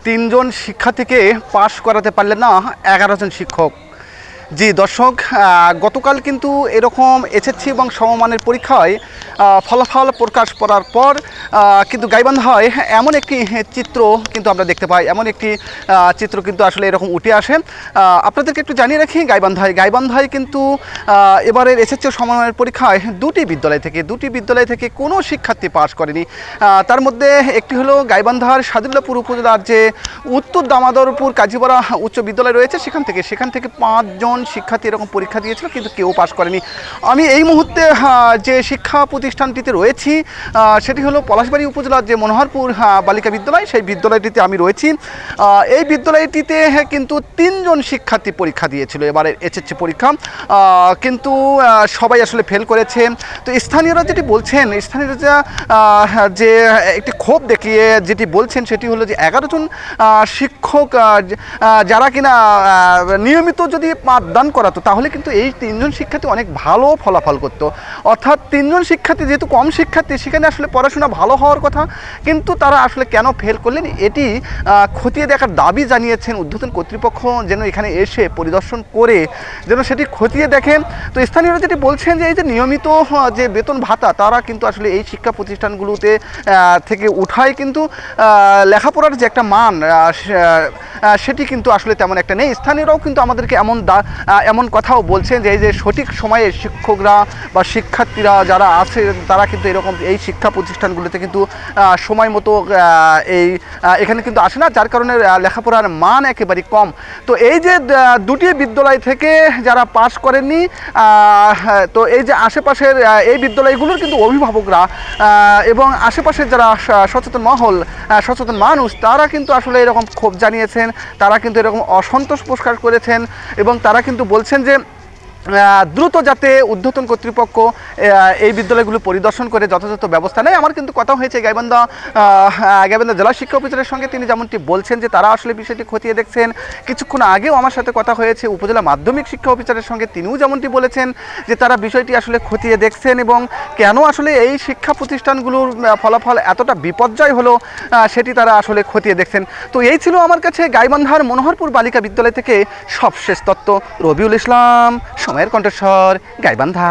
তিনজন শিক্ষার্থীকে পাশ করাতে পারলেন না 11 জন শিক্ষক। জি দর্শক, গতকাল কিন্তু এরকম এসএসসি এবং সমমানের পরীক্ষায় ফলাফল প্রকাশ করার পর কিন্তু গাইবান্ধায় এমন একটি চিত্র কিন্তু আমরা দেখতে পাই, এমন একটি চিত্র কিন্তু আসলে এরকম উঠে আসে। আপনাদেরকে একটু জানিয়ে রাখি, গাইবান্ধায় কিন্তু এবারের এসএসসি ও সমমানের পরীক্ষায় দুটি বিদ্যালয় থেকে কোনো শিক্ষার্থী পাশ করেনি। তার মধ্যে একটি হলো গাইবান্ধার সাদুল্লাপুর উপজেলার যে উত্তর দামোদরপুর কাজীপাড়া উচ্চ বিদ্যালয় রয়েছে, সেখান থেকে 5 জন শিক্ষার্থী এরকম পরীক্ষা দিয়েছিল, কিন্তু কেউ পাশ করেনি। আমি এই মুহূর্তে যে শিক্ষা প্রতিষ্ঠানটিতে রয়েছি সেটি হলো পলাশবাড়ি উপজেলার যে মনোহরপুর বালিকা বিদ্যালয়, সেই বিদ্যালয়টিতে আমি রয়েছি। এই বিদ্যালয়টিতে কিন্তু 3 জন শিক্ষার্থী পরীক্ষা দিয়েছিল এবারের এসএসসি পরীক্ষা, কিন্তু সবাই আসলে ফেল করেছে। তো স্থানীয়রা যেটি বলছেন, যে একটি ক্ষোভ দেখিয়ে যেটি বলছেন সেটি হলো যে 11 জন শিক্ষক যারা কিনা নিয়মিত যদি পাঠদান করাতো তাহলে কিন্তু এই 3 জন শিক্ষার্থী অনেক ভালো ফলাফল করতো। অর্থাৎ 3 জন শিক্ষার্থী যেহেতু কম শিক্ষার্থী, সেখানে আসলে পড়াশোনা ভালো হওয়ার কথা, কিন্তু তারা আসলে কেন ফেল করলেন এটি খতিয়ে দেখার দাবি জানিয়েছেন ঊর্ধ্বতন কর্তৃপক্ষ, যেন এখানে এসে পরিদর্শন করে যেন সেটি খতিয়ে দেখেন। তো স্থানীয়রা যেটি বলছেন যে এই যে নিয়মিত যে বেতন ভাতা, তারা কিন্তু আসলে এই শিক্ষা প্রতিষ্ঠানগুলোতে থেকে উঠায়, কিন্তু লেখাপড়ার যে একটা মান সেটি কিন্তু আসলে তেমন একটা নেই। স্থানীয়রাও কিন্তু আমাদেরকে এমন কথাও বলছেন যে এই যে সঠিক সময়ে শিক্ষকরা বা শিক্ষার্থীরা যারা আছে তারা কিন্তু এই শিক্ষা প্রতিষ্ঠানগুলোতে কিন্তু সময় মতো এখানে কিন্তু আসে না, যার কারণে লেখাপড়ার মান একেবারেই কম। তো এই যে দুটি বিদ্যালয় থেকে যারা পাশ করেননি, তো এই যে আশেপাশের এই বিদ্যালয়গুলোর কিন্তু অভিভাবকরা এবং আশেপাশের যারা সচেতন মানুষ, তারা কিন্তু আসলে এরকম ক্ষোভ জানিয়েছেন, তারা কিন্তু এরকম অসন্তোষ প্রকাশ করেছেন, এবং তারা কিন্তু বলছেন যে দ্রুত যাতে ঊর্ধ্বতন কর্তৃপক্ষ এই বিদ্যালয়গুলো পরিদর্শন করে যথাযথ ব্যবস্থা নেয়। আমার কিন্তু কথা হয়েছে গাইবান্ধা জেলা শিক্ষা অফিসারের সঙ্গে, তিনি যেমনটি বলছেন যে তারা আসলে বিষয়টি খতিয়ে দেখছেন। কিছুক্ষণ আগেও আমার সাথে কথা হয়েছে উপজেলা মাধ্যমিক শিক্ষা অফিসারের সঙ্গে, তিনিও যেমনটি বলেছেন যে তারা বিষয়টি আসলে খতিয়ে দেখছেন, এবং কেন আসলে এই শিক্ষা প্রতিষ্ঠানগুলোর ফলাফল এতটা বিপর্যয় হলো সেটি তারা আসলে খতিয়ে দেখছেন। তো এই ছিল আমার কাছে গাইবান্ধার মনোহরপুর বালিকা বিদ্যালয় থেকে সবশেষ তথ্য। রবিউল ইসলাম, সময়ের কণ্ঠস্বর, গাইবান্ধা।